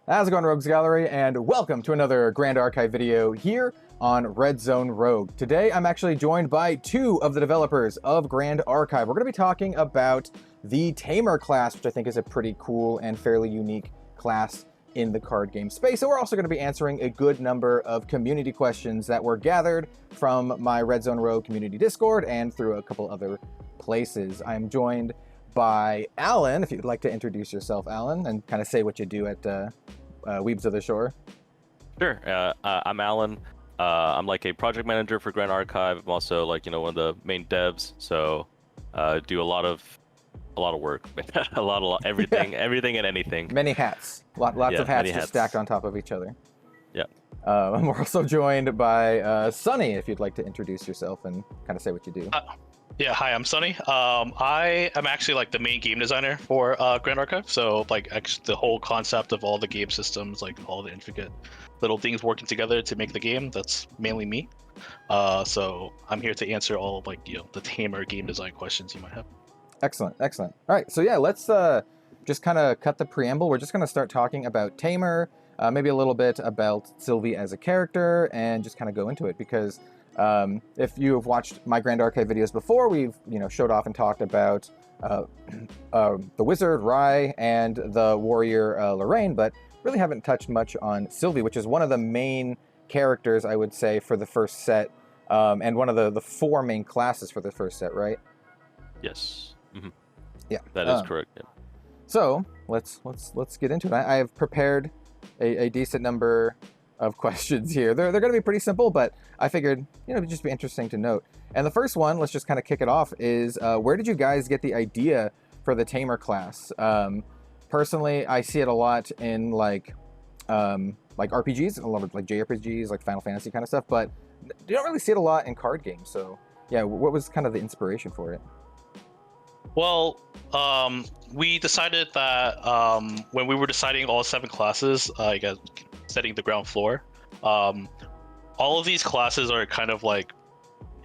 How's it going, Rogues Gallery, and welcome to another Grand Archive video here on Red Zone Rogue. Today, I'm actually joined by two of the developers of Grand Archive. We're going to be talking about the Tamer class, which I think is a pretty cool and fairly unique class in the card game space. And we're also going to be answering a good number of community questions that were gathered from my Red Zone Rogue community Discord and through a couple other places. I'm joined by Alan, if you'd like to introduce yourself, Alan, and kind of say what you do at Weebs of the Shore. Sure. I'm Alan. I'm like a project manager for Grand Archive. I'm also like, one of the main devs. So do a lot of work, a lot, everything, everything and anything. Many hats. Lots of hats just stacked on top of each other. Yeah. And we're also joined by Sunny, if you'd like to introduce yourself and kind of say what you do. Yeah, hi, I'm Sunny. I am actually like the main game designer for Grand Archive. So like the whole concept of all the game systems, like all the intricate little things working together to make the game, that's mainly me. So I'm here to answer all of like, the Tamer game design questions you might have. Excellent, excellent. All right, so yeah, let's just kind of cut the preamble. We're just going to start talking about Tamer, maybe a little bit about Sylvie as a character, and just kind of go into it because if you have watched my Grand Archive videos before, we've showed off and talked about the wizard Rai and the warrior Lorraine, but really haven't touched much on Sylvie, which is one of the main characters, I would say, for the first set, and one of the four main classes for the first set, right? Yes. Mm-hmm. Yeah, that is correct. Yeah. So let's get into it. I have prepared a decent number of questions here. They're going to be pretty simple, but I figured, it'd just be interesting to note. And the first one, let's just kind of kick it off, is where did you guys get the idea for the Tamer class? Personally, I see it a lot in like RPGs, a lot of like JRPGs, like Final Fantasy kind of stuff, but you don't really see it a lot in card games. So yeah, what was kind of the inspiration for it? Well, we decided that when we were deciding all 7 classes, setting the ground floor, all of these classes are kind of like,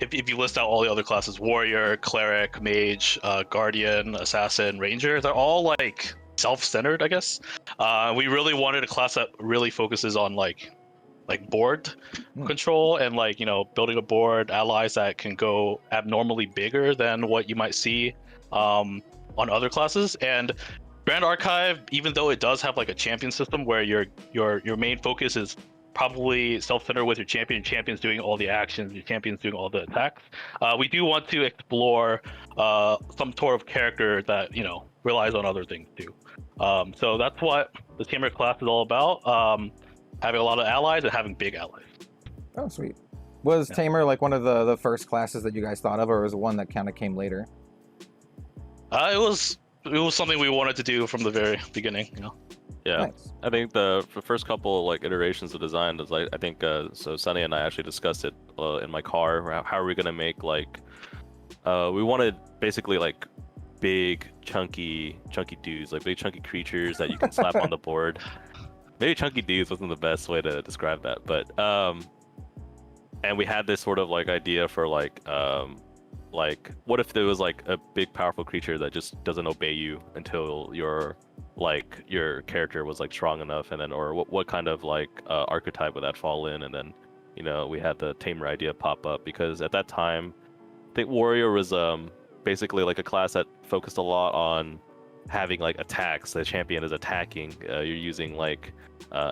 if you list out all the other classes, warrior, cleric, mage, guardian, assassin, ranger, they're all like self-centered, I guess. We really wanted a class that really focuses on like board control and like building a board, allies that can go abnormally bigger than what you might see on other classes. And Grand Archive, even though it does have like a champion system where your main focus is probably self-centered with your champion's doing all the actions, your champion's doing all the attacks, we do want to explore some sort of character that relies on other things too. So that's what the Tamer class is all about, having a lot of allies and having big allies. Oh, sweet. Was Tamer like one of the first classes that you guys thought of, or was it one that kind of came later? It was something we wanted to do from the very beginning. Yeah, nice. I think the first couple like iterations of design is like, I think so Sunny and I actually discussed it in my car. How are we gonna make like we wanted basically like big chunky dudes, like big chunky creatures that you can slap on the board. Maybe chunky dudes wasn't the best way to describe that, but and we had this sort of like idea for like what if there was like a big powerful creature that just doesn't obey you until your character was like strong enough, and then or what kind of like archetype would that fall in? And then we had the Tamer idea pop up because at that time I think warrior was basically like a class that focused a lot on having like attacks. The champion is attacking, you're using like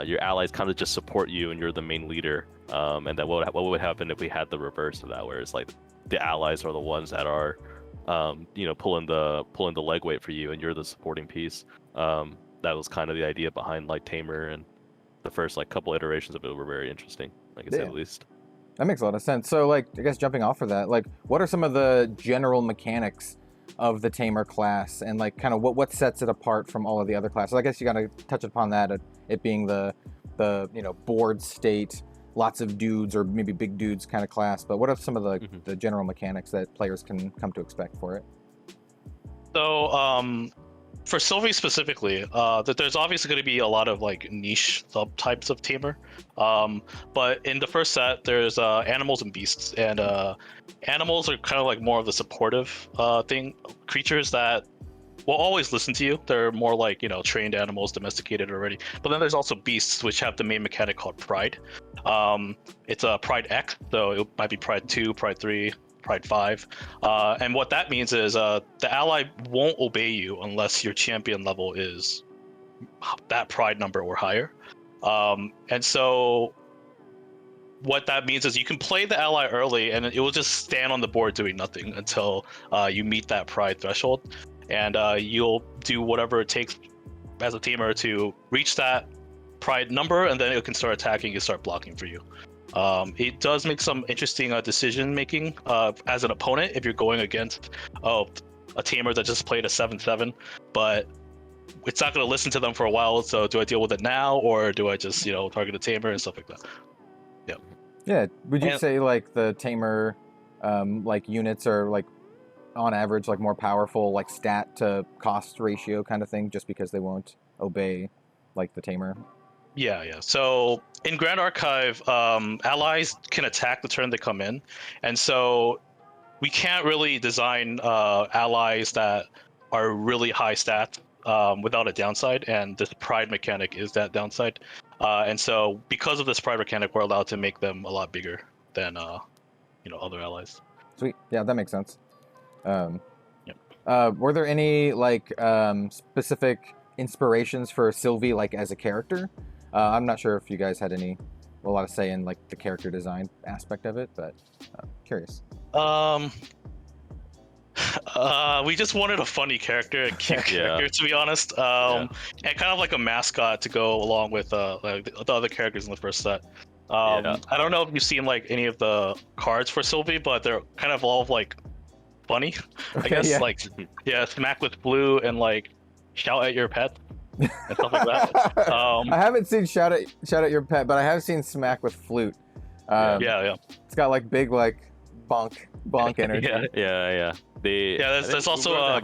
your allies kind of just support you and you're the main leader, and then what would happen if we had the reverse of that, where it's like the allies are the ones that are pulling the leg weight for you and you're the supporting piece. That was kind of the idea behind like Tamer, and the first like couple iterations of it were very interesting, like I said, at least. That makes a lot of sense. So like, I guess jumping off of that, like what are some of the general mechanics of the Tamer class, and like kind of what sets it apart from all of the other classes? I guess you gotta touch upon that, it being the board state, lots of dudes or maybe big dudes kind of class, but what are some of the general mechanics that players can come to expect for it? So for Sylvie specifically, that there's obviously going to be a lot of like niche subtypes of Tamer, but in the first set there's animals and beasts, and animals are kind of like more of the supportive creatures that will always listen to you. They're more like, trained animals, domesticated already. But then there's also beasts, which have the main mechanic called Pride. It's a Pride X, so it might be Pride 2, Pride 3, Pride 5. And what that means is the ally won't obey you unless your champion level is that Pride number or higher. And so what that means is you can play the ally early and it will just stand on the board doing nothing until you meet that Pride threshold. And you'll do whatever it takes as a tamer to reach that Pride number, and then it can start attacking and start blocking for you. It does make some interesting decision making as an opponent if you're going against a tamer that just played a 7/7, but it's not going to listen to them for a while. So do I deal with it now, or do I just target a tamer and stuff like that? Yeah. Would you say like the tamer like units are like on average like more powerful, like stat to cost ratio kind of thing, just because they won't obey like the tamer? Yeah. So in Grand Archive, allies can attack the turn they come in, and so we can't really design allies that are really high stat without a downside, and this Pride mechanic is that downside. And so because of this Pride mechanic, we're allowed to make them a lot bigger than other allies. Sweet. Yeah, that makes sense. Yep. Were there any like specific inspirations for Sylvie like as a character? I'm not sure if you guys had a lot of say in like the character design aspect of it, but curious. We just wanted a funny character, a cute character, to be honest, and kind of like a mascot to go along with like the other characters in the first set. I don't know if you've seen like any of the cards for Sylvie, but they're kind of all like funny, I guess. Yeah. Like smack with blue and like shout at your pet and stuff like that. I haven't seen shout at your pet, but I have seen smack with flute. It's got like big like bonk energy. Yeah. There's also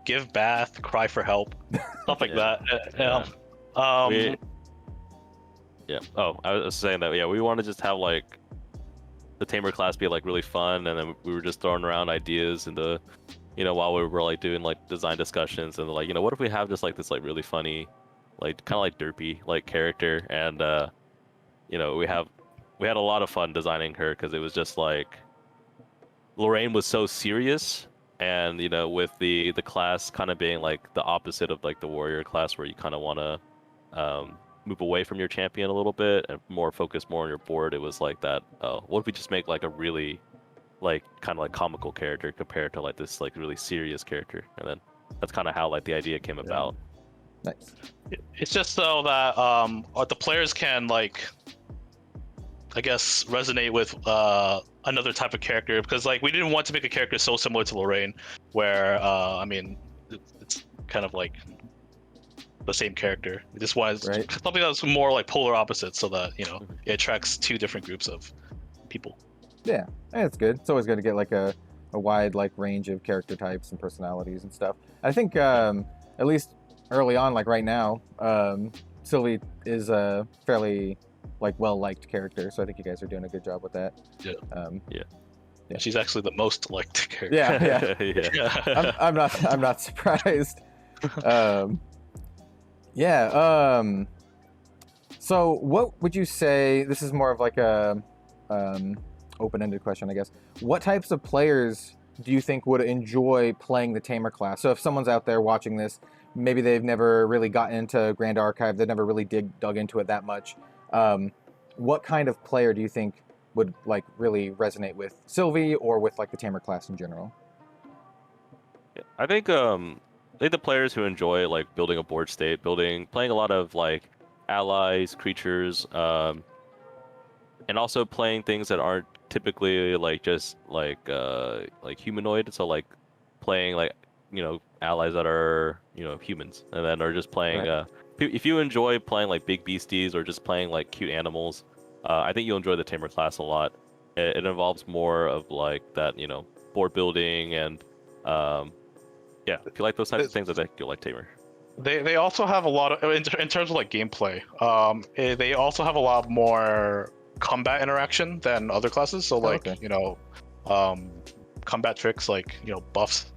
give bath, cry for help, stuff like that. I was saying that we want to just have like the Tamer class be like really fun, and then we were just throwing around ideas in the while we were like doing like design discussions, and like what if we have just like this like really funny like kind of like derpy like character, and we had a lot of fun designing her, because it was just like Lorraine was so serious, and with the class kind of being like the opposite of like the warrior class, where you kind of want to move away from your champion a little bit and focus more on your board. It was like that, what if we just make like a really like kind of like comical character compared to like this like really serious character, and then that's kind of how like the idea came about. Nice. It's just so that the players can like, I guess, resonate with another type of character, because like we didn't want to make a character so similar to Lorraine, where it's kind of like the same character. We just wanted something that's more like polar opposites, so that it attracts two different groups of people. Yeah, it's good. It's always good to get like a wide like range of character types and personalities and stuff. I think at least early on, like right now, Sylvie is a fairly like well-liked character, so I think you guys are doing a good job with that. Yeah, she's actually the most liked character. Yeah. I'm not surprised. So what would you say, this is more of like a open-ended question, I guess. What types of players do you think would enjoy playing the Tamer class? So if someone's out there watching this, maybe they've never really gotten into Grand Archive, they've never really dug into it that much. What kind of player do you think would like really resonate with Sylvie or with like the Tamer class in general? I think the players who enjoy like building a board state, playing a lot of like allies, creatures, and also playing things that aren't typically like just like humanoid. So like playing like allies that are humans, and then are just playing. If you enjoy playing like big beasties or just playing like cute animals, I think you'll enjoy the Tamer class a lot. It involves more of like that, board building, and if you like those types of things, I think you'll like Tamer. They also have a lot of, in terms of like gameplay, they also have a lot more combat interaction than other classes. So like combat tricks like buffs,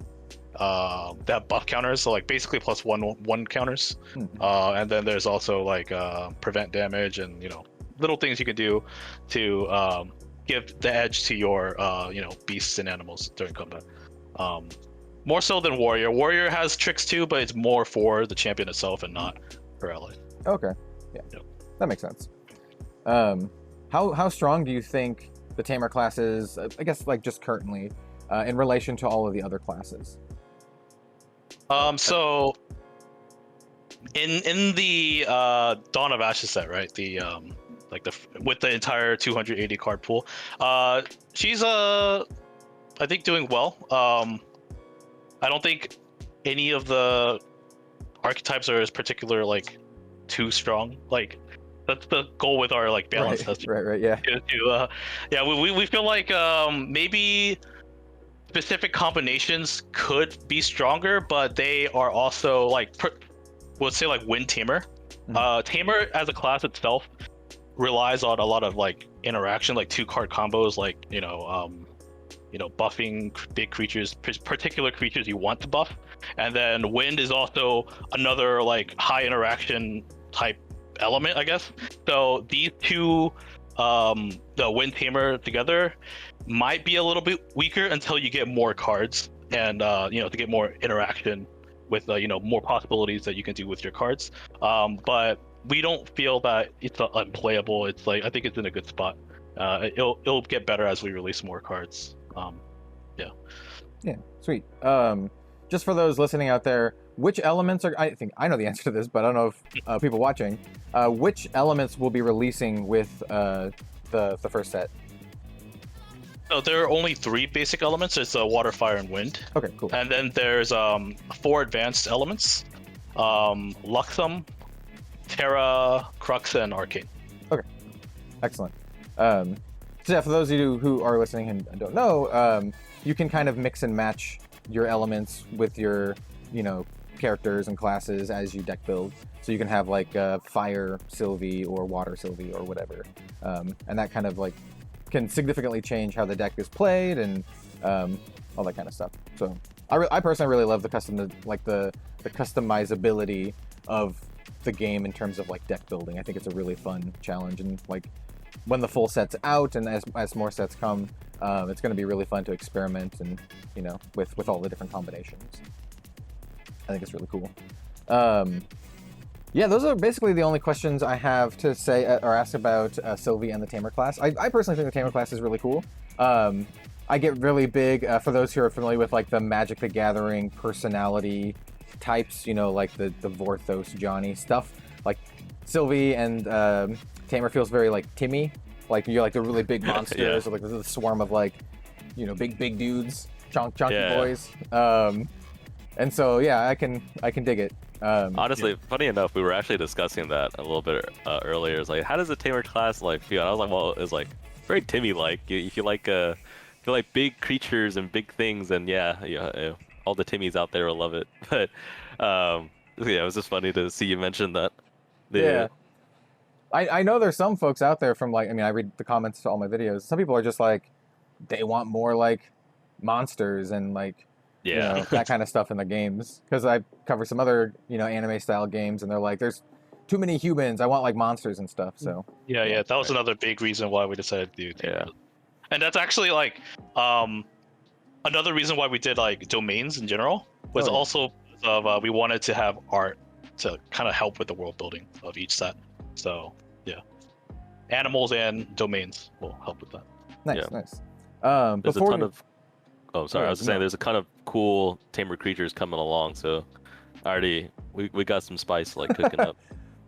they have buff counters, so like basically plus one counters. And then there's also like prevent damage and little things you can do to give the edge to your beasts and animals during combat. More so than warrior. Warrior has tricks too, but it's more for the champion itself and not for allies. Okay, yeah, that makes sense. How strong do you think the Tamer class is? I guess like just currently, in relation to all of the other classes. So in the Dawn of Ashes set, right? The with the entire 280 card pool, she's I think doing well. I don't think any of the archetypes are as particular like too strong. Like that's the goal with our like balance test. Right, yeah. We feel like maybe specific combinations could be stronger, but they are also like we'll say like Wind Tamer. Tamer as a class itself relies on a lot of like interaction, like 2-card combos, like buffing big creatures, particular creatures you want to buff, and then wind is also another like high interaction type element, I guess. So these two, the wind tamer together, might be a little bit weaker until you get more cards and to get more interaction with more possibilities that you can do with your cards. But we don't feel that it's unplayable. It's like I think it's in a good spot. It'll get better as we release more cards. Yeah, sweet. Just for those listening out there, which elements are, I think I know the answer to this, but I don't know if people watching, which elements will be releasing with the first set? So there are only 3 basic elements. It's water, fire, and wind. Okay, cool. And then there's 4 advanced elements: Luxum, Terra, Crux, and Arcane. Okay, excellent. So yeah, for those of you who are listening and don't know, you can kind of mix and match your elements with your, characters and classes as you deck build. So you can have like fire Sylvie or water Sylvie or whatever, and that kind of like can significantly change how the deck is played and all that kind of stuff. So I personally really love the customizability of the game in terms of like deck building. I think it's a really fun challenge, and like when the full set's out and as more sets come, it's going to be really fun to experiment and with all the different combinations. I think it's really cool. Yeah, those are basically the only questions I have to say or ask about Sylvie and the Tamer class. I personally think the Tamer class is really cool. I get really big, for those who are familiar with like the Magic the Gathering personality types, like the Vorthos, Johnny stuff. Like Sylvie and Tamer feels very like Timmy. Like you're like the really big monsters, or like the swarm of like, big dudes, chunky boys. And so yeah, I can dig it. Honestly, funny enough, we were actually discussing that a little bit earlier. It's like, how does the Tamer class like feel? And I was like, well, it's like very Timmy-like. If you like big creatures and big things, and all the Timmies out there will love it. But it was just funny to see you mention that. Yeah. I know there's some folks out there from like, I read the comments to all my videos. Some people are just like, they want more like monsters and like, that kind of stuff in the games. Because I cover some other, anime style games, and they're like, there's too many humans. I want like monsters and stuff. So that was another big reason why we decided to do it. And that's actually like another reason why we did like domains in general was also of we wanted to have art to kind of help with the world building of each set. So animals and domains will help with that. Nice. There's a ton of I was saying there's a ton of cool Tamer creatures coming along, so we got some spice like cooking up.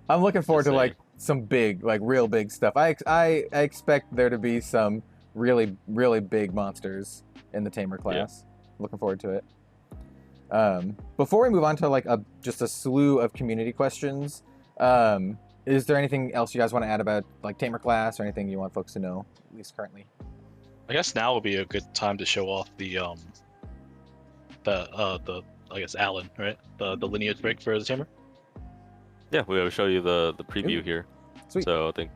I'm looking forward to like some big, like real big stuff. I expect there to be some really, really big monsters in the Tamer class. Looking forward to it. Before we move on to like just a slew of community questions, is there anything else you guys want to add about like Tamer class, or anything you want folks to know, at least currently? I guess now would be a good time to show off the I guess Allen, right? The lineage break for the Tamer. Yeah, we'll show you the preview here. Sweet. So I think.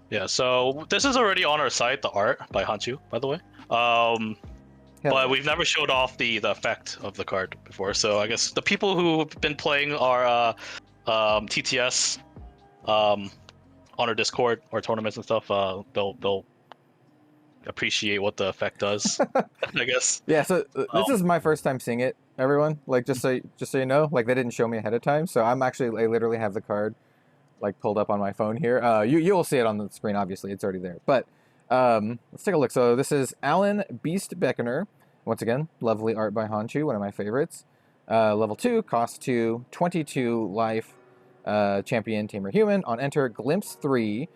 Yeah, so this is already on our site, the art by Hanchu, by the way. Hell but yeah. we've never showed off the effect of the card before. So I guess the people who've been playing our TTS on our Discord or tournaments and stuff, they'll appreciate what the effect does. I guess. Yeah, so this Um, is my first time seeing it, everyone. Like, just so you know, like they didn't show me ahead of time, so I literally have the card like pulled up on my phone here. You'll see it on the screen, obviously, it's already there. But let's take a look. So this is Alan Beast Beckoner. Once again, lovely art by Hanchu, one of my favorites. Level 2, cost 2, 22 life, champion, tamer, human. On enter, glimpse 3.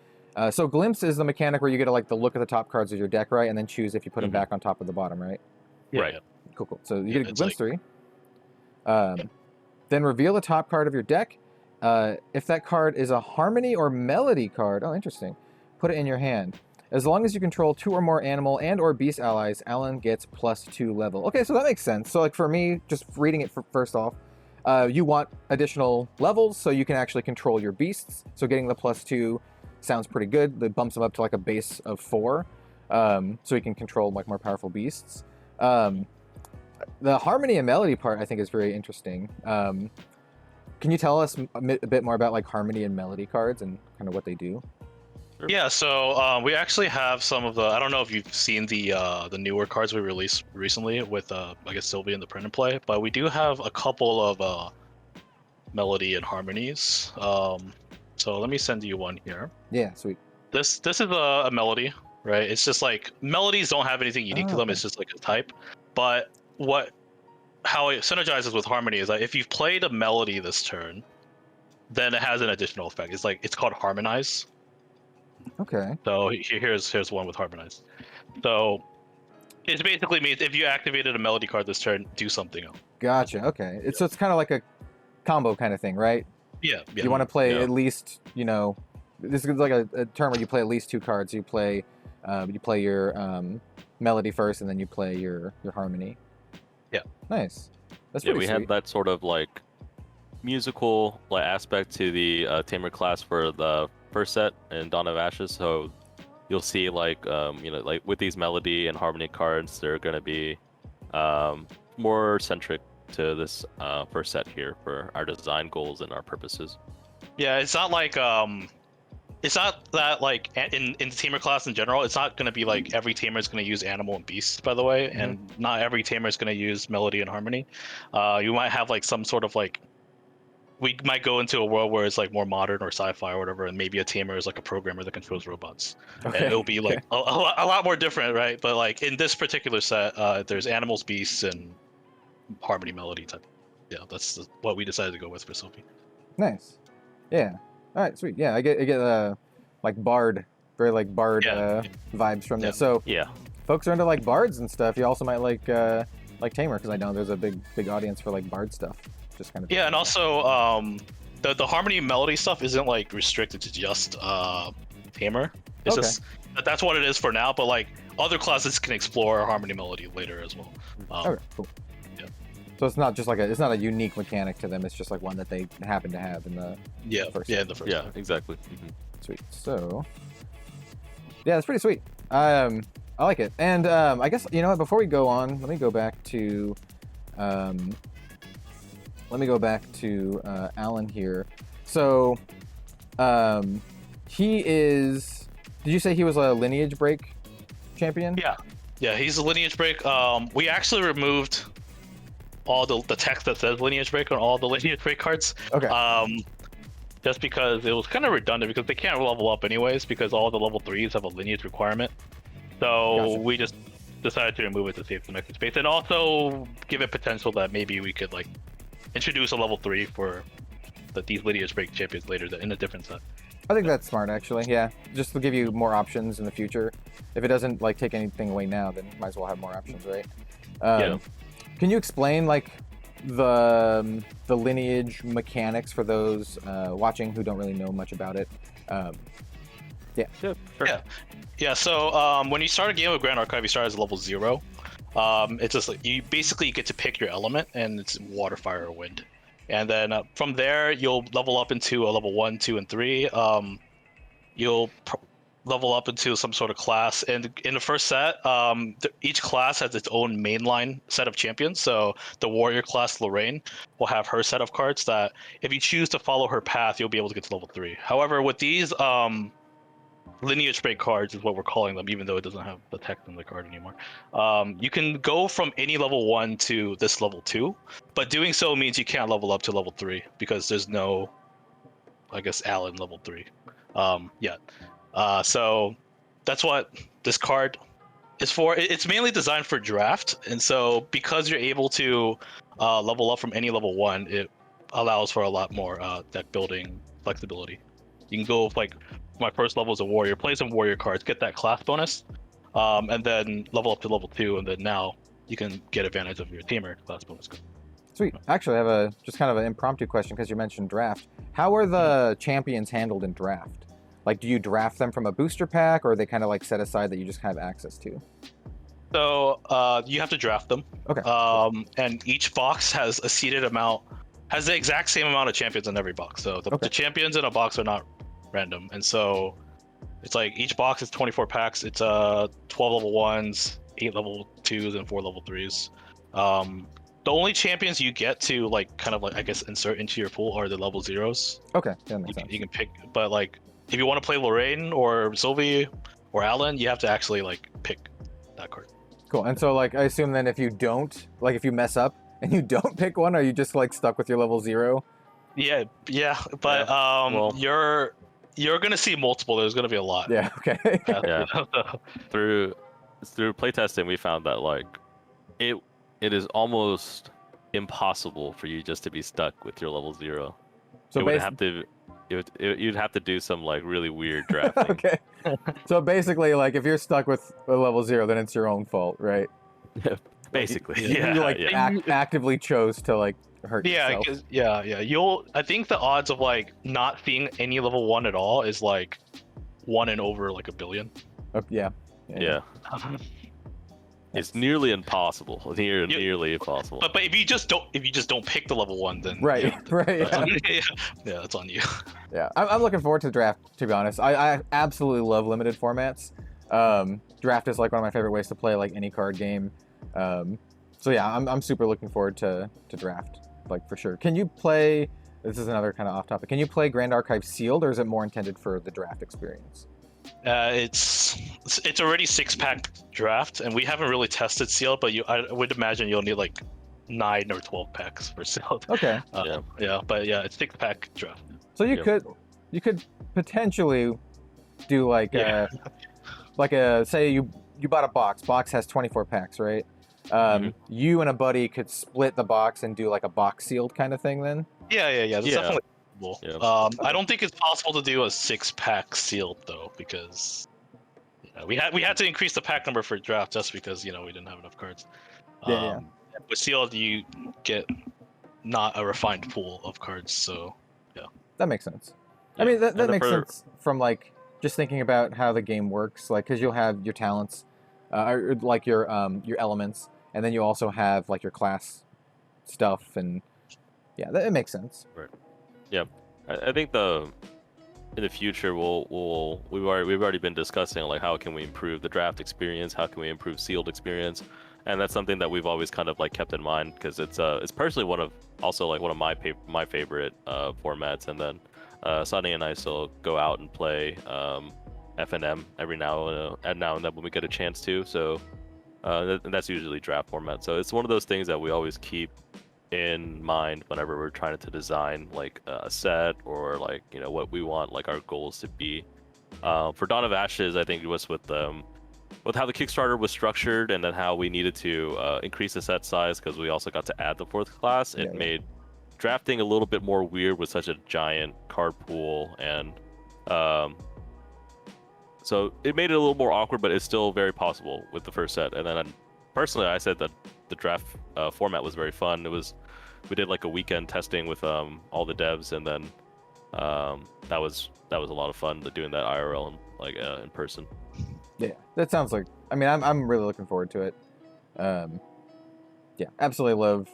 So glimpse is the mechanic where you get to like the look at the top cards of your deck, right, and then choose if you put them back on top of the bottom, right? yeah, Right. yeah. Cool. So you Yeah, get a it's glimpse like- 3. Then reveal the top card of your deck. If that card is a harmony or melody card, oh, interesting, put it in your hand. As long as you control 2 or more animal and or beast allies, Alan gets +2 level. Okay, so that makes sense. So like for me, just reading it first off, you want additional levels so you can actually control your beasts. So getting the +2 sounds pretty good. That bumps them up to like a base of 4, so you can control like more powerful beasts. The harmony and melody part I think is very interesting. Can you tell us a bit more about like harmony and melody cards and kind of what they do? Yeah, so we actually have some of the. I don't know if you've seen the newer cards we released recently with I guess Sylvie and the print and play, but we do have a couple of melody and harmonies. So let me send you one here. Yeah, sweet. This is a melody, right? It's just like melodies don't have anything unique to them. Okay. It's just like a type. But how it synergizes with harmony is that if you've played a melody this turn, then it has an additional effect. It's called harmonize. Okay. So here's one with harmonize. So it basically means if you activated a melody card this turn, do something else. Gotcha. Okay. So it's kind of like a combo kind of thing, right? Yeah. You want to play Yeah. at least, this is like a turn where you play at least 2 cards. You play your melody first, and then you play your harmony. Yeah. Nice. That's Yeah, pretty we sweet. had that sort of like musical like aspect to the Tamer class for the first set in Dawn of Ashes. So you'll see like like with these melody and harmony cards, they're gonna be more centric to this first set here for our design goals and our purposes. Yeah, it's not like it's not that like in the tamer class in general, it's not going to be like every tamer is going to use animal and beast, by the way, and not every tamer is going to use melody and harmony. You might have like some sort of like, we might go into a world where it's like more modern or sci-fi or whatever, and maybe a tamer is like a programmer that controls robots. Okay. And it'll be like a lot more different, right? But like in this particular set, there's animals, beasts, and harmony melody type. Yeah, that's what we decided to go with for Sylvie. Nice. Yeah. All right. Sweet. Yeah. I get like bard, very like bard Yeah. vibes from Yeah. this. So Yeah. folks are into like bards and stuff. You also might like Tamer, because I know there's a big audience for like bard stuff. Just kind of. Yeah, and also the harmony and melody stuff isn't like restricted to just tamer. It's Okay. just that's what it is for now. But like other classes can explore harmony melody later as well. Okay. Cool. Yeah. So it's not just like it's not a unique mechanic to them. It's just like one that they happen to have in the Yeah, first yeah, set. in the first. Yeah, one. exactly. Mhm. Sweet. So, yeah, that's pretty sweet. I like it. And I guess before we go on, let me go back to Alan here. So, he is. Did you say he was a lineage break champion? Yeah, he's a lineage break. We actually removed all the text that says lineage break on all the lineage break cards. Okay. Just because it was kind of redundant because they can't level up anyways because all the level 3s have a lineage requirement. So Gotcha. we just decided to remove it to save some extra space and also give it potential that maybe we could like introduce a level 3 for these lineage break champions later in a different set. I think that's smart, actually. Yeah, just to give you more options in the future. If it doesn't like take anything away now, then might as well have more options, right? Yeah. Can you explain like the lineage mechanics for those watching who don't really know much about it? Yeah, sure. Yeah, so when you start a game of Grand Archive, you start as level 0. It's just like you basically get to pick your element, and it's water, fire, or wind. And then from there, you'll level up into a level 1, 2, and 3. level up into some sort of class. And in the first set, each class has its own mainline set of champions. So the warrior class Lorraine will have her set of cards that if you choose to follow her path, you'll be able to get to level 3. However, with these lineage break cards is what we're calling them, even though it doesn't have the text on the card anymore. You can go from any level 1 to this level 2, but doing so means you can't level up to level 3 because there's no, I guess, Alan level 3 yet. So that's what this card is for. It's mainly designed for draft, and so because you're able to level up from any level 1, it allows for a lot more deck building flexibility. You can go like my first level is a warrior, play some warrior cards, get that class bonus, and then level up to level 2, and then now you can get advantage of your Tamer Class bonus card. Sweet. Actually, I have just kind of an impromptu question because you mentioned draft. How are the champions handled in draft? Like, do you draft them from a booster pack, or are they kind of like set aside that you just have access to? So you have to draft them. Okay. And each box has a seeded amount, has the exact same amount of champions in every box. So the champions in a box are not random, and so it's like each box is 24 packs. It's 12 level 1s, 8 level 2s, and 4 level 3s. The only champions you get to like kind of like I guess insert into your pool are the level 0s. Okay, that makes sense. You can pick, but like if you want to play Lorraine or Sylvie or Alan, you have to actually like pick that card. Cool. And so like I assume then if you don't, like if you mess up and you don't pick one, are you just like stuck with your level 0? Yeah, but well, you're gonna see multiple. There's gonna be a lot. Yeah. Okay. Yeah. through playtesting, we found that like it is almost impossible for you just to be stuck with your level 0. So you would have to. You'd have to do some like really weird drafting. Okay. So basically, like if you're stuck with a level 0, then it's your own fault, right? Basically, You like actively chose to like hurt yourself. Yeah. I think the odds of like not seeing any level 1 at all is like 1 in over like a billion. Yeah. It's nearly impossible. Nearly impossible. But if you just don't pick the level 1, then right. yeah, it's on you. Yeah, I'm looking forward to the draft. To be honest, I absolutely love limited formats. Draft is like one of my favorite ways to play like any card game. So yeah, I'm super looking forward to draft, like for sure. Can you play? This is another kind of off topic. Can you play Grand Archive sealed, or is it more intended for the draft experience? It's already 6-pack draft, and we haven't really tested sealed, but I would imagine you'll need like 9 or 12 packs for sealed. Okay. But it's 6-pack draft. So you could potentially do like say you bought a box. Box has 24 packs, right? You and a buddy could split the box and do like a box sealed kind of thing then? Yeah. That's definitely possible. Yeah. I don't think it's possible to do a 6-pack sealed though, because we had to increase the pack number for draft just because we didn't have enough cards. With sealed, you get not a refined pool of cards, so yeah. That makes sense. Yeah. I mean, that makes sense from like just thinking about how the game works, like because you'll have your talents, or like your elements, and then you also have like your class stuff, and yeah, it makes sense. Right. Yeah, I think in the future we've already been discussing like how can we improve the draft experience, how can we improve sealed experience, and that's something that we've always kind of like kept in mind because it's personally one of my favorite formats, and then Sunny and I still go out and play FNM every now and then when we get a chance to. So that's usually draft format. So it's one of those things that we always keep in mind whenever we're trying to design like a set or like what we want like our goals to be. For Dawn of Ashes, I think it was with how the Kickstarter was structured and then how we needed to increase the set size because we also got to add the 4th class. It made drafting a little bit more weird with such a giant card pool, and so it made it a little more awkward, but it's still very possible with the first set. And then personally, I said that the draft format was very fun. We did like a weekend testing with all the devs, and then that was a lot of fun doing that IRL and like in person. Yeah, that sounds like. I mean, I'm really looking forward to it. Yeah, absolutely love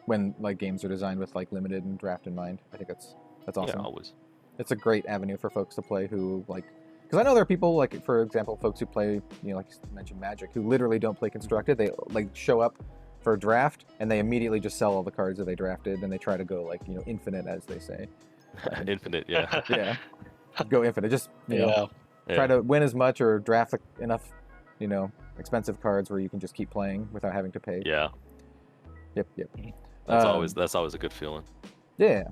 when like games are designed with like limited and draft in mind. I think that's awesome. Yeah, always. It's a great avenue for folks to play who like Because I know there are people, like, for example, folks who play, like you mentioned, Magic, who literally don't play Constructed. They, like, show up for a draft, and they immediately just sell all the cards that they drafted, and they try to go, like, infinite, as they say. Infinite, yeah. Yeah. Go infinite. Just, Yeah. try to win as much or draft enough, expensive cards where you can just keep playing without having to pay. Yeah. Yep. That's always a good feeling. Yeah.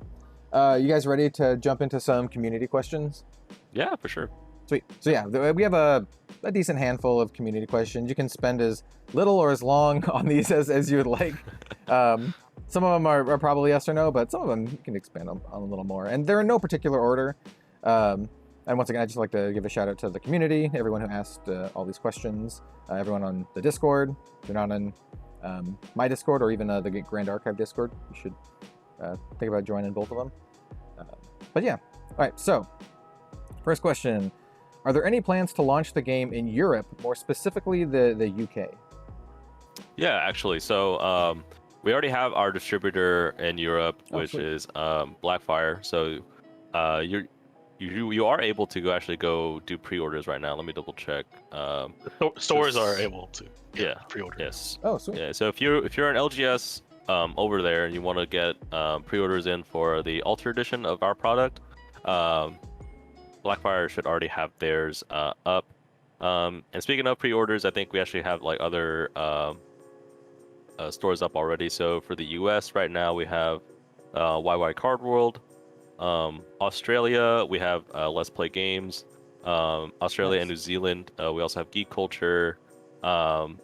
You guys ready to jump into some community questions? Yeah, for sure. Sweet. So yeah, we have a decent handful of community questions. You can spend as little or as long on these as you would like. Some of them are probably yes or no, but some of them you can expand on a little more. And they're in no particular order. And once again, I'd just like to give a shout out to the community, everyone who asked all these questions, everyone on the Discord. If you're not on my Discord or even the Grand Archive Discord, you should think about joining both of them. But yeah, all right, so first question. Are there any plans to launch the game in Europe, more specifically the UK? Yeah, actually. So we already have our distributor in Europe, which sweet. is Blackfire. So you are able to go do pre-orders right now. Let me double check. Stores are able to pre-order. Yes. Oh, sweet. Yeah. So if you're an LGS over there and you want to get pre-orders in for the Alter edition of our product, Blackfire should already have theirs up. And speaking of pre-orders, I think we actually have like other stores up already. So for the US right now, we have YY Card World. Australia, we have Let's Play Games. Australia and New Zealand, we also have Geek Culture.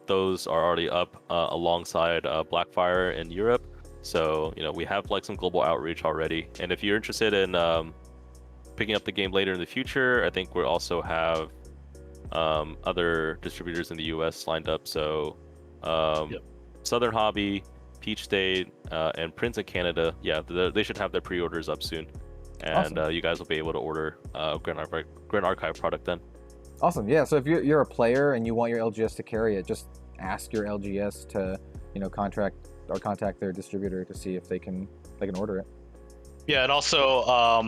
Those are already up alongside Blackfire in Europe. So we have like some global outreach already. And if you're interested in picking up the game later in the future, I think we also have other distributors in the US lined up. So Southern Hobby, Peach State, and Prince in Canada, they should have their pre-orders up soon. And awesome. You guys will be able to order Grand Archive product then. Awesome. Yeah. So if you're a player and you want your LGS to carry it, just ask your LGS to contact their distributor to see if they can order it. Yeah, and also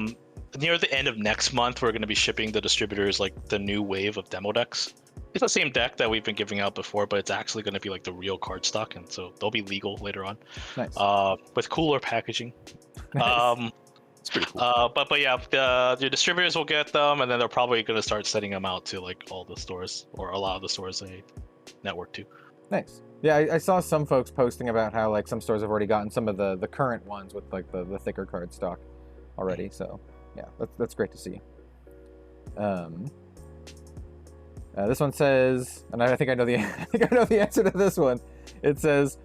near the end of next month, we're going to be shipping the distributors like the new wave of demo decks. It's the same deck that we've been giving out before, but it's actually going to be like the real card stock, and so they'll be legal later on. Nice. With cooler packaging. Nice. It's pretty cool. But yeah, the distributors will get them, and then they're probably going to start sending them out to like all the stores, or a lot of the stores they network to. Nice. Yeah, I saw some folks posting about how like some stores have already gotten some of the current ones with like the thicker card stock already. So yeah, that's great to see. This one says, and I think I know the answer to this one. It says,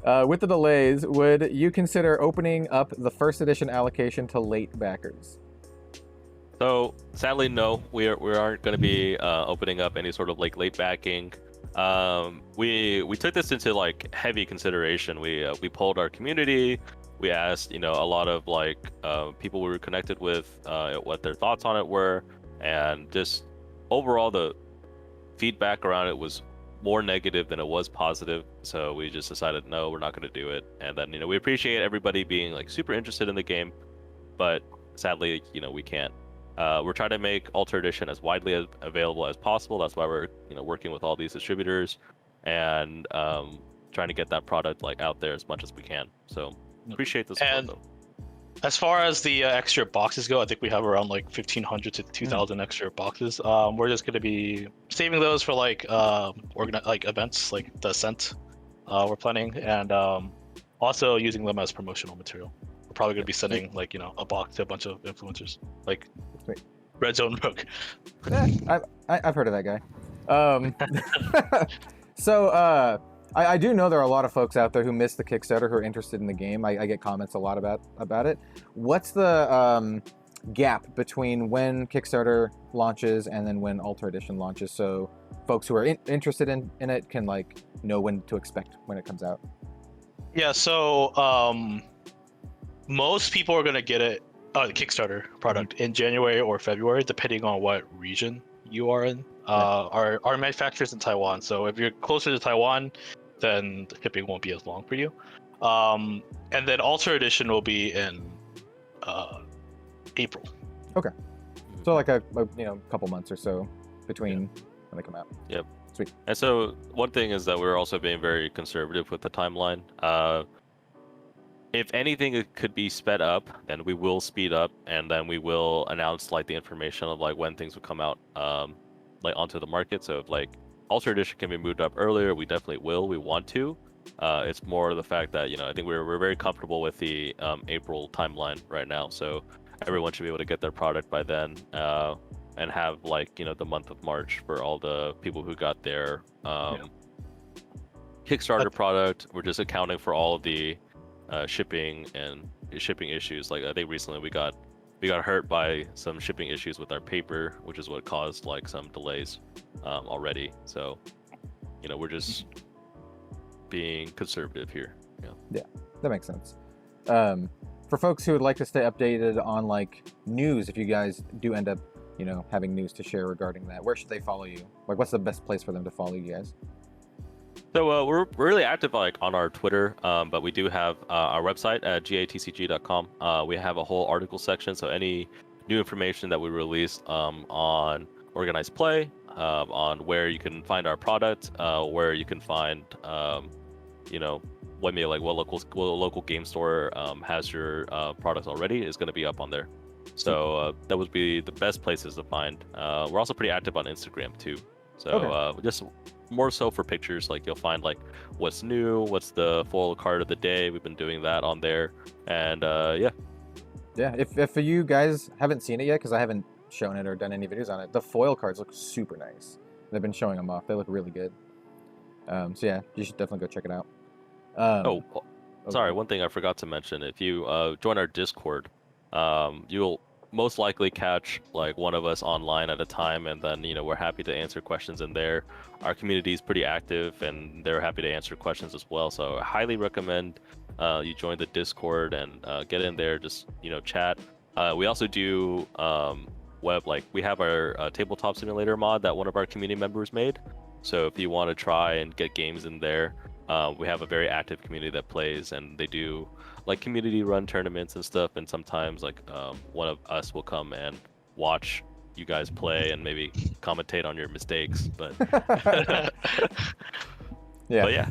with the delays, would you consider opening up the first edition allocation to late backers? So sadly, no. We aren't going to be opening up any sort of like late backing. We took this into like heavy consideration. We polled our community. We asked a lot of like people we were connected with what their thoughts on it were, and just overall the feedback around it was more negative than it was positive. So we just decided no, we're not going to do it. And then we appreciate everybody being like super interested in the game, but sadly we can't. We're trying to make Alter Edition as widely available as possible. That's why we're working with all these distributors and trying to get that product like out there as much as we can. So appreciate the support though. As far as the extra boxes go, I think we have around like 1,500 to 2,000 extra boxes. We're just going to be saving those for like events like the Ascent we're planning, and also using them as promotional material. We're probably going to be sending like a box to a bunch of influencers like Red Zone Rogue. Yeah, I've heard of that guy. So I do know there are a lot of folks out there who missed the Kickstarter who are interested in the game. I get comments a lot about it. What's the gap between when Kickstarter launches and then when Alter Edition launches, so folks who are interested in it can like know when to expect when it comes out? Yeah, so most people are going to get it, the Kickstarter product, in January or February, depending on what region you are in. Our manufacturer's in Taiwan, so if you're closer to Taiwan, then the shipping won't be as long for you. And then Alter Edition will be in April. Okay. So like a couple months or so between when they come out. Yep. Sweet. And so one thing is that we're also being very conservative with the timeline. If anything it could be sped up, then we will speed up, and then we will announce like the information of like when things will come out like onto the market. So if like Ultra Edition can be moved up earlier, we definitely will. We want to. It's more the fact that I think we're very comfortable with the April timeline right now. So everyone should be able to get their product by then, and have like the month of March for all the people who got their Kickstarter product. We're just accounting for all of the shipping issues. Like I think recently we got hurt by some shipping issues with our paper, which is what caused like some delays already. So we're just being conservative here. Yeah, that makes sense. For folks who would like to stay updated on like news, if you guys do end up having news to share regarding that, where should they follow you? Like what's the best place for them to follow you guys? So we're really active like on our Twitter, but we do have our website at gatcg.com. We have a whole article section, so any new information that we release on organized play, on where you can find our product, where you can find what local game store has your products already is going to be up on there. So that would be the best places to find. We're also pretty active on Instagram too. So just more so for pictures, like you'll find like what's new, what's the foil card of the day. We've been doing that on there, and yeah. If you guys haven't seen it yet, because I haven't shown it or done any videos on it, the foil cards look super nice. They've been showing them off. They look really good. So yeah, you should definitely go check it out. Sorry, one thing I forgot to mention. If you join our Discord, you'll most likely catch like one of us online at a time, and then we're happy to answer questions in there. Our community is pretty active, and they're happy to answer questions as well. So I highly recommend you join the Discord and get in there, just chat. We also do we have our tabletop simulator mod that one of our community members made. So if you want to try and get games in there, we have a very active community that plays, and they do like community run tournaments and stuff, and sometimes like one of us will come and watch you guys play and maybe commentate on your mistakes, but yeah.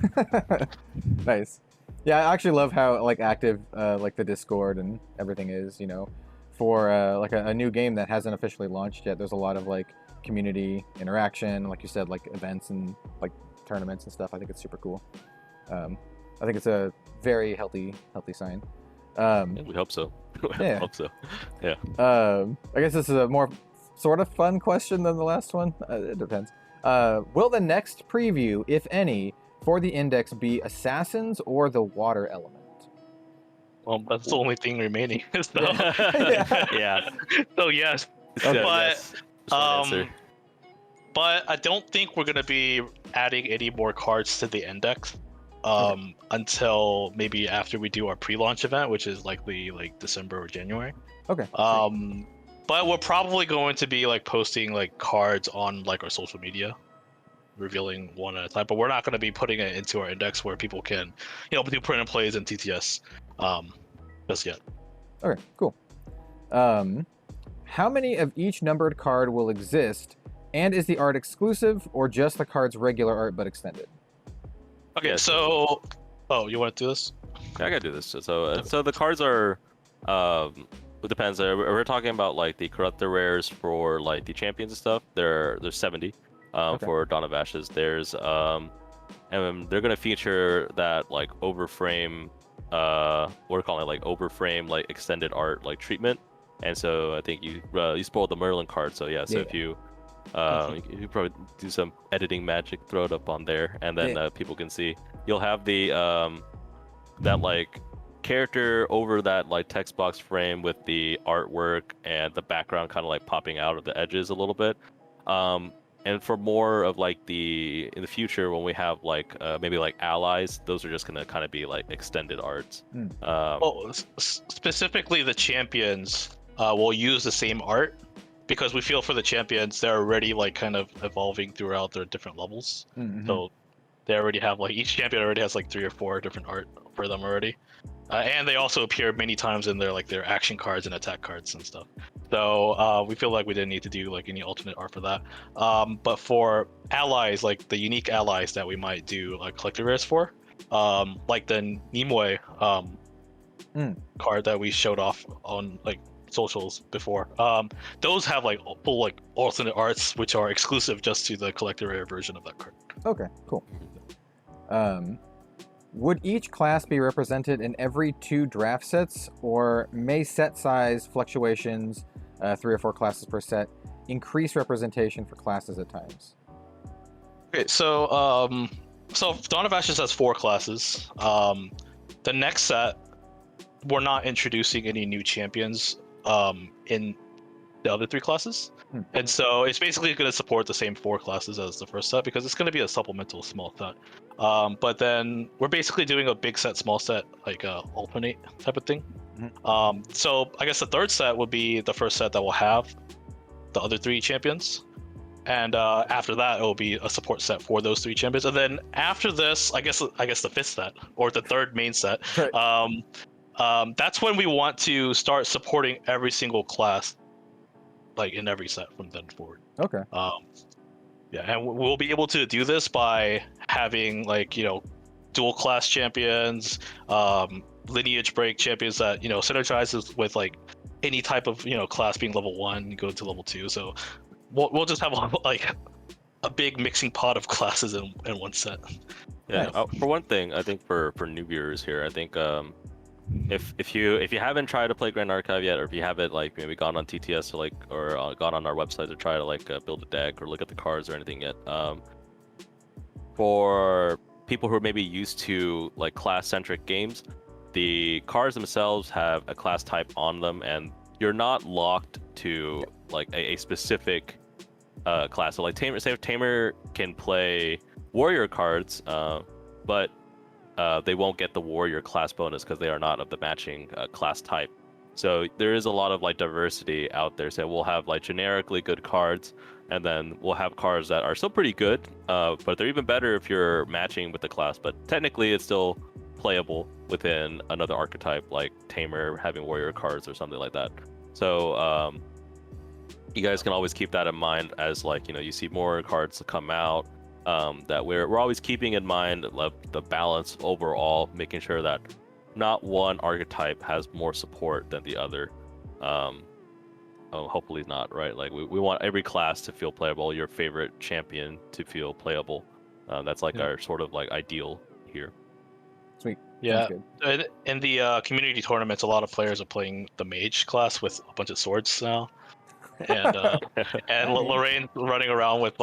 Nice. Yeah, I actually love how like active like the Discord and everything is, for like a new game that hasn't officially launched yet. There's a lot of like community interaction, like you said, like events and like tournaments and stuff. I think it's super cool. I think it's a very healthy sign. Yeah, we hope so. Yeah. Hope so. Yeah. I guess this is a more sort of fun question than the last one. It depends. Will the next preview, if any, for the index be assassins or the water element? Well, that's the only thing remaining. So. Yeah. So yes. Okay. But I don't think we're gonna be adding any more cards to the index until maybe after we do our pre-launch event, which is likely like December or January. Okay. But we're probably going to be like posting like cards on like our social media, revealing one at a time. But we're not going to be putting it into our index where people can, do print and plays and TTS just yet. Okay, cool. How many of each numbered card will exist, and is the art exclusive or just the card's regular art but extended? Okay, so you want to do this? Yeah, I gotta do this. So the cards are it depends. We're talking about like the corruptor rares for like the champions and stuff. There's 70 for Dawn of Ashes. There's and they're gonna feature that like overframe we're calling it like overframe like extended art like treatment. And so I think you spoiled the Merlin card. So yeah, if you you probably do some editing magic, throw it up on there, and then people can see. You'll have the that like character over that like text box frame with the artwork and the background kind of like popping out of the edges a little bit. And for more of like in the future when we have like maybe like allies, those are just gonna kind of be like extended arts. Specifically the champions will use the same art, because we feel for the champions they're already like kind of evolving throughout their different levels. So they already have like each champion already has like 3 or 4 different art for them already. And they also appear many times in their action cards and attack cards and stuff. So we feel like we didn't need to do like any alternate art for that. But for allies, like the unique allies that we might do like collector rares for, like the Nimue card that we showed off on like socials before. Those have like full like alternate arts which are exclusive just to the collector rare version of that card. Okay, cool. Would each class be represented in every 2 draft sets, or may set size fluctuations, 3 or 4 classes per set, increase representation for classes at times? Okay, so Dawn of Ashes has 4 classes. The next set, we're not introducing any new champions in the other 3 classes. And so it's basically going to support the same 4 classes as the first set because it's going to be a supplemental small set. But then we're basically doing a big set, small set, like a alternate type of thing. So I guess the third set would be the first set that will have the other 3 champions. And after that, it will be a support set for those 3 champions. And then after this, I guess the 5th set or the 3rd main set. Right. That's when we want to start supporting every single class, like in every set from then forward. Okay. Yeah, and we'll be able to do this by having like dual class champions, lineage break champions that synergizes with like any type of class being level 1, go to level 2. So we'll just have a big mixing pot of classes in one set. Yeah. Nice. For one thing, I think for new viewers here, I think if you haven't tried to play Grand Archive yet, or if you haven't like maybe gone on TTS or gone on our website to try to build a deck or look at the cards or anything yet, for people who are maybe used to like class-centric games, the cards themselves have a class type on them, and you're not locked to like a specific class. So like Tamer can play warrior cards, but they won't get the warrior class bonus because they are not of the matching class type. So there is a lot of like diversity out there. So we'll have like generically good cards, and then we'll have cards that are still pretty good, but they're even better if you're matching with the class. But technically, it's still playable within another archetype, like Tamer having warrior cards or something like that. So you guys can always keep that in mind as like you see more cards to come out. That we're always keeping in mind the balance overall, making sure that not one archetype has more support than the other. Hopefully not, right? Like we want every class to feel playable, your favorite champion to feel playable. That's like our sort of like ideal here. Sweet. Yeah. In the community tournaments, a lot of players are playing the mage class with a bunch of swords now, and Lorraine running around with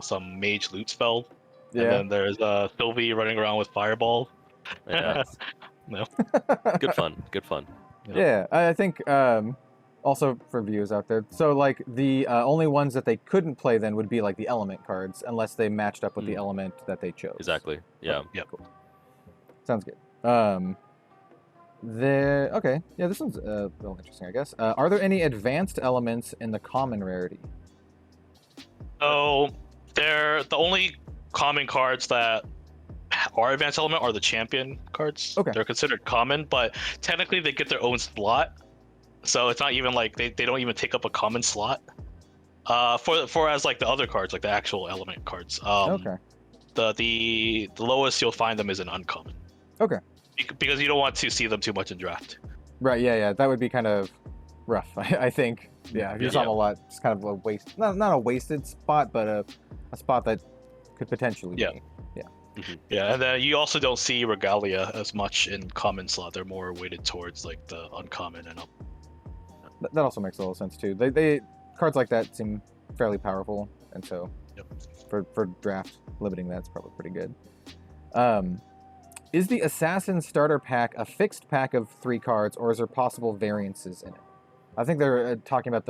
some mage loot spell. Yeah. And then there's Sylvie running around with fireball. Yeah. No. Good fun. Yeah, I think also for viewers out there, so like the only ones that they couldn't play then would be like the element cards, unless they matched up with the element that they chose. Exactly. Yeah. Okay, cool. Sounds good. Okay. Yeah, this one's a little interesting, I guess. Are there any advanced elements in the common rarity? So they're the only common cards that are advanced element are the champion cards. Okay. They're considered common, but technically they get their own slot. So it's not even like they don't even take up a common slot. For as like the other cards, like the actual element cards. Okay. The lowest you'll find them is an uncommon. Okay. Because you don't want to see them too much in draft. Right. Yeah. That would be kind of rough, I think. Yeah. If you saw them a lot, it's kind of a waste. Not a wasted spot, but a spot that could potentially be. Yeah. Mm-hmm. Yeah, and then you also don't see Regalia as much in common slot. They're more weighted towards like the uncommon and up. That also makes a little sense too. They cards like that seem fairly powerful, and so for draft, limiting that's probably pretty good. Is the Assassin starter pack a fixed pack of 3 cards, or is there possible variances in it? I think they're talking about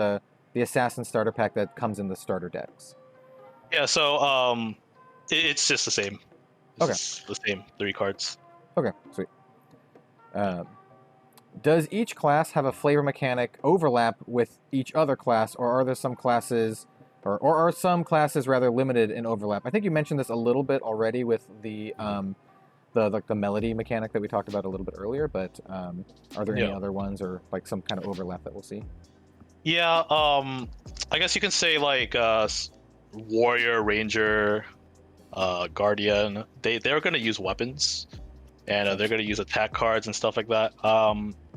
the Assassin starter pack that comes in the starter decks. Yeah, so it's just the same. It's the same 3 cards. Okay, sweet. Does each class have a flavor mechanic overlap with each other class, or are there some classes, or are some classes rather limited in overlap? I think you mentioned this a little bit already with the the melody mechanic that we talked about a little bit earlier, but are there any other ones or like some kind of overlap that we'll see? Yeah, I guess you can say like warrior, ranger, guardian. They're gonna use weapons, and they're gonna use attack cards and stuff like that.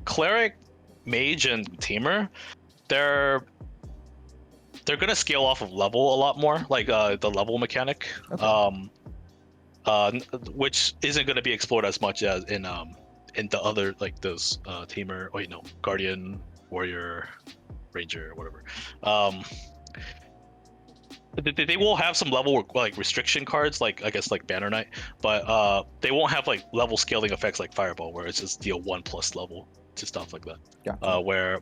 Cleric, mage, and tamer, they're gonna scale off of level a lot more, like the level mechanic, which isn't gonna be explored as much as in the other like those tamer. Wait, no, guardian, warrior, ranger, whatever. They will have some level like restriction cards, like I guess like Banner Knight, but they won't have like level scaling effects like Fireball, where it's just deal 1+ level to stuff like that. Yeah.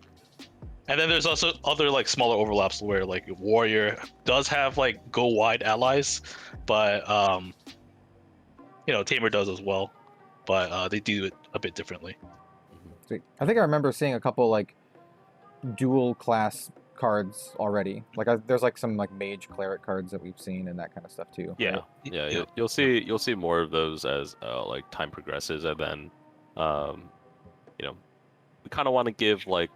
And then there's also other like smaller overlaps where like Warrior does have like go wide allies, but Tamer does as well, but they do it a bit differently. Sweet. I think I remember seeing a couple like dual class cards already. Like there's like some like mage cleric cards that we've seen and that kind of stuff too. Yeah, right? Yeah. You'll see more of those as like time progresses, and then we kind of want to give like,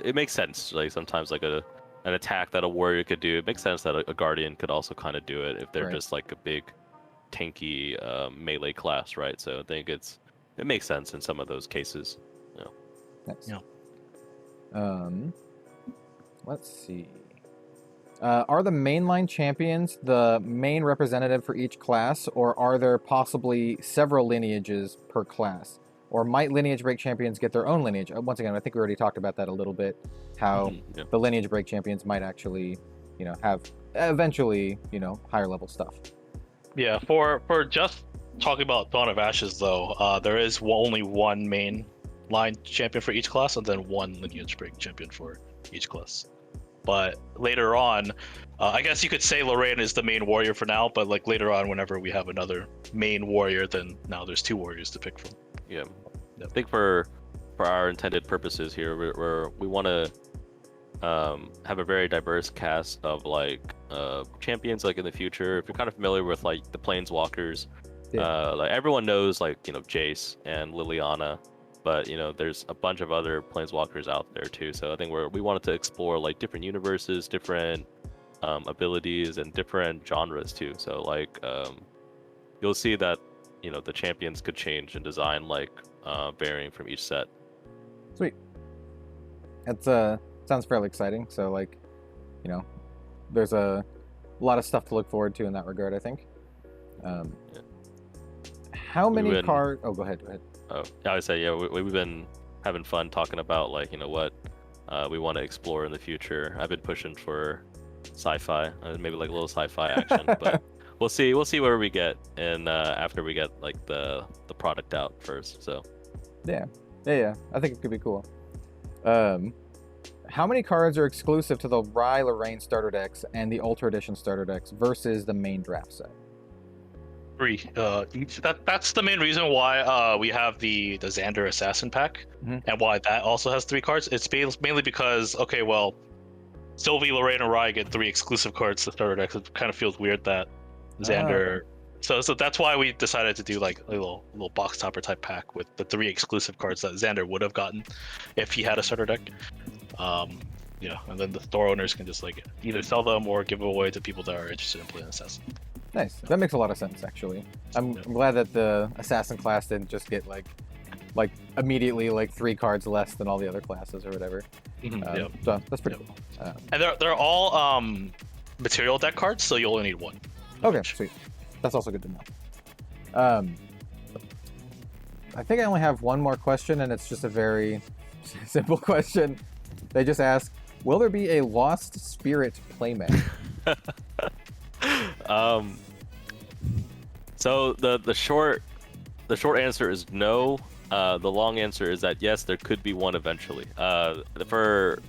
it makes sense, like sometimes like an attack that a warrior could do, it makes sense that a guardian could also kind of do it if they're just like a big tanky melee class, right? So I think it makes sense in some of those cases. Nice. Let's see. Are the mainline champions the main representative for each class, or are there possibly several lineages per class? Or might lineage break champions get their own lineage? Once again, I think we already talked about that a little bit, how the lineage break champions might actually, have eventually, higher level stuff. Yeah, for just talking about Dawn of Ashes though, there is only one main line champion for each class, and then one lineage break champion for each class. But later on, I guess you could say Lorraine is the main warrior for now, but like later on, whenever we have another main warrior, then now there's 2 warriors to pick from. Yeah, I think for our intended purposes here, we want to have a very diverse cast of like champions like in the future. If you're kind of familiar with like the planeswalkers, like everyone knows like Jace and Liliana, but there's a bunch of other planeswalkers out there too. So I think we wanted to explore like different universes, different abilities, and different genres too. So like you'll see that the champions could change in design, like varying from each set. Sweet. That's sounds fairly exciting. So like, there's a lot of stuff to look forward to in that regard, I think. How many cards? Oh, go ahead. Oh, I would say we've been having fun talking about like what we want to explore in the future. I've been pushing for sci-fi, maybe like a little sci-fi action, but we'll see where we get, and after we get like the product out first. So yeah, I think it could be cool. How many cards are exclusive to the Rye Lorraine starter decks and the Ultra Edition starter decks versus the main draft set? 3 each. That's the main reason why we have the Xander Assassin pack, and why that also has 3 cards. It's mainly because Sylvie, Lorraine, and Rye get 3 exclusive cards to starter decks. It kind of feels weird that Xander. So that's why we decided to do like a little box topper type pack with the 3 exclusive cards that Xander would have gotten if he had a starter deck. And then the store owners can just like either sell them or give away to people that are interested in playing Assassin. Nice. That makes a lot of sense, actually. I'm glad that the Assassin class didn't just get like immediately like 3 cards less than all the other classes or whatever. So that's pretty cool. And they're all material deck cards, so you only need 1. Okay, sweet. That's also good to know. I think I only have one more question, and it's just a very simple question. They just ask, will there be a Lost Spirit playmat? So the short answer is no. The long answer is that yes, there could be one eventually. For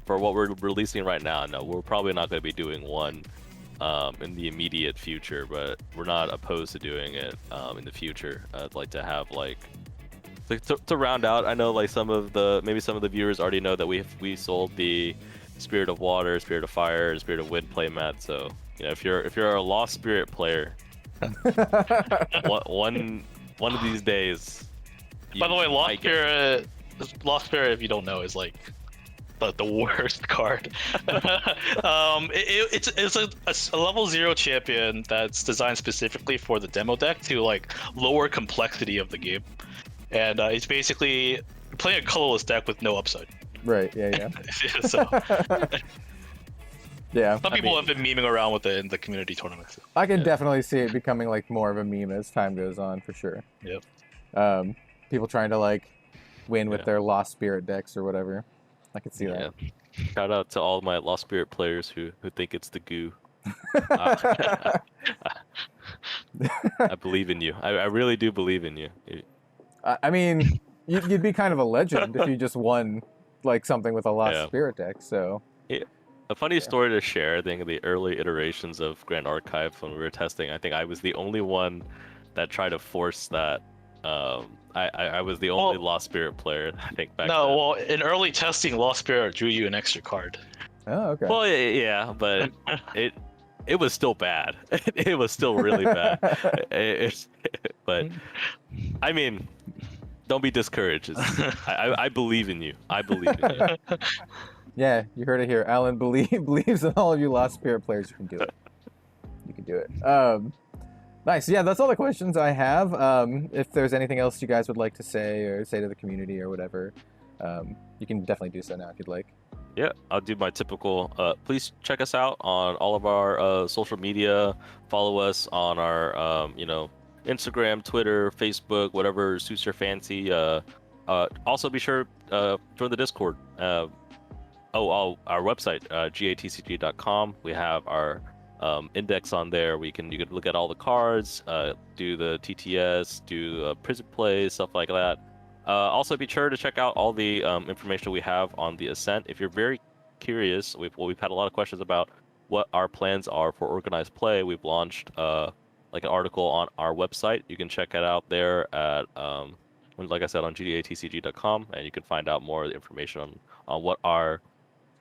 what we're releasing right now, no, we're probably not going to be doing one in the immediate future, but we're not opposed to doing it in the future. I'd like to have to round out. I know like maybe some of the viewers already know that we sold the Spirit of Water, Spirit of Fire, and Spirit of Wind playmat. So if you're a Lost Spirit player, one one of these days. By the way, might get- Lost Spirit, if you don't know, is like the worst card. It's a level 0 champion that's designed specifically for the demo deck to like lower complexity of the game, and it's basically playing a colorless deck with no upside. Right. Yeah. So Yeah. some people have been memeing around with it in the community tournaments. I can definitely see it becoming like more of a meme as time goes on, for sure. Yep. People trying to like win with their Lost Spirit decks or whatever. I can see that. Shout out to all my Lost Spirit players who think it's the goo. I believe in you. I really do believe in you. I mean, you'd be kind of a legend if you just won like something with a Lost Spirit deck. So a funny story to share. I think in the early iterations of Grand Archive when we were testing, I think I was the only one that tried to force that. I was the only Lost Spirit player, I think, back then. Well, in early testing, Lost Spirit drew you an extra card. Oh, okay. Well, yeah, but it was still bad. It was still really bad. But I mean, don't be discouraged. I believe in you. I believe in you. Yeah, you heard it here. Alan believes in all of you Lost Spirit players. You can do it. You can do it. Nice. Yeah, that's all the questions I have. If there's anything else you guys would like to say or say to the community or whatever, you can definitely do so now if you'd like. Yeah, I'll do my typical. Please check us out on all of our social media. Follow us on our, Instagram, Twitter, Facebook, whatever suits your fancy. Also, be sure join the Discord. Our website, gatcg.com. We have our index on there. You can look at all the cards, do the TTS, do prison plays, stuff like that. Also, be sure to check out all the information we have on the Ascent. If you're very curious, we've had a lot of questions about what our plans are for organized play. We've launched like an article on our website. You can check it out there at, like I said, on gdatcg.com, and you can find out more information on what our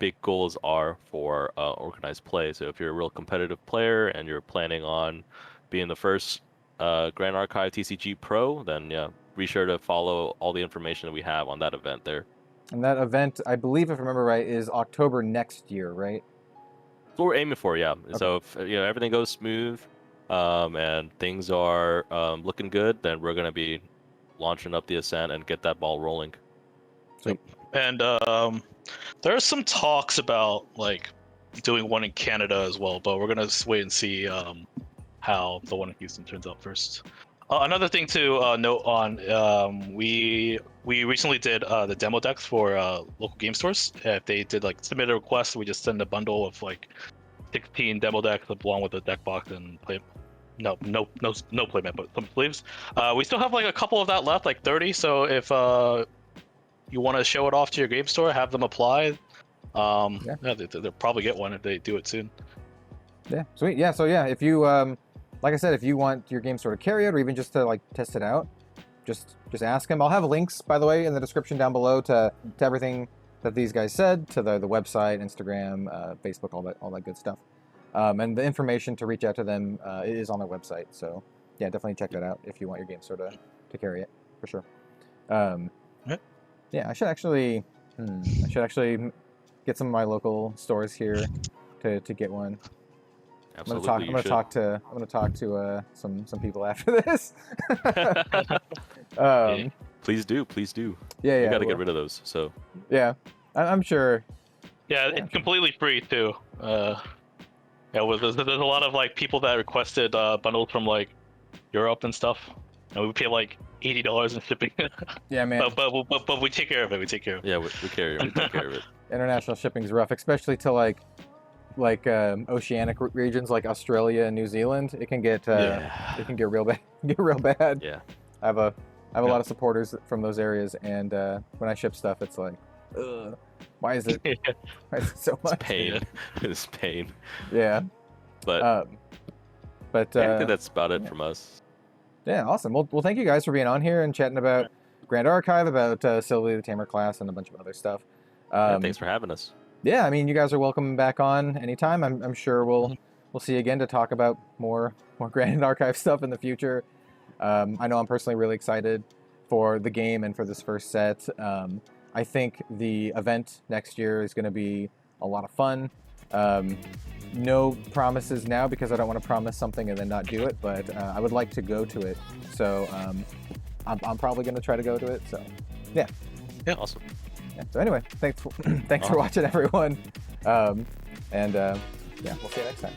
big goals are for organized play. So if you're a real competitive player and you're planning on being the first Grand Archive TCG Pro, then be sure to follow all the information that we have on that event there. And that event, I believe, if I remember right, is October next year, right? That's what we're aiming for, yeah. Okay. So if everything goes smooth and things are looking good, then we're going to be launching up the Ascent and get that ball rolling. Sweet. And there are some talks about like doing one in Canada as well, but we're gonna wait and see how the one in Houston turns out first. Another thing to note on, we recently did the demo decks for local game stores. If they did like submit a request, we just send a bundle of like 16 demo decks along with a deck box and play. No playmat, but some sleeves. We still have like a couple of that left, like 30. So if you want to show it off to your game store, have them apply. They'll probably get one if they do it soon. Yeah, sweet. Yeah, so yeah, if you, like I said, if you want your game store to carry it or even just to like test it out, just ask them. I'll have links, by the way, in the description down below to everything that these guys said, to the website, Instagram, Facebook, all that good stuff. And the information to reach out to them is on their website. So yeah, definitely check that out if you want your game store to carry it, for sure. Yeah, I should actually get some of my local stores here to get one. Absolutely, I'm gonna talk to some people after this. Please do. Yeah. We got to get rid of those. So yeah, I'm sure. Yeah, it's completely free too. There's a lot of like people that requested bundles from like Europe and stuff, and we pay like $80 in shipping. Yeah, man. But we take care of it. We take care of it. Yeah, we take care of it. International shipping's rough, especially to like oceanic regions like Australia and New Zealand. It can get real bad. Yeah. I have a lot of supporters from those areas, and when I ship stuff, it's like, ugh, why is it so much? It's pain. It's pain. Yeah. But I think that's about it from us. Yeah, awesome. Well, thank you guys for being on here and chatting about Grand Archive, about Sylvie, the Tamer Class, and a bunch of other stuff. Thanks for having us. Yeah, I mean, you guys are welcome back on anytime. I'm sure we'll see you again to talk about more Grand Archive stuff in the future. I know I'm personally really excited for the game and for this first set. I think the event next year is going to be a lot of fun. No promises now because I don't want to promise something and then not do it, but I would like to go to it. So I'm probably going to try to go to it. So yeah. Yeah, awesome. Yeah. So anyway, thanks for watching, everyone. Yeah, we'll see you next time.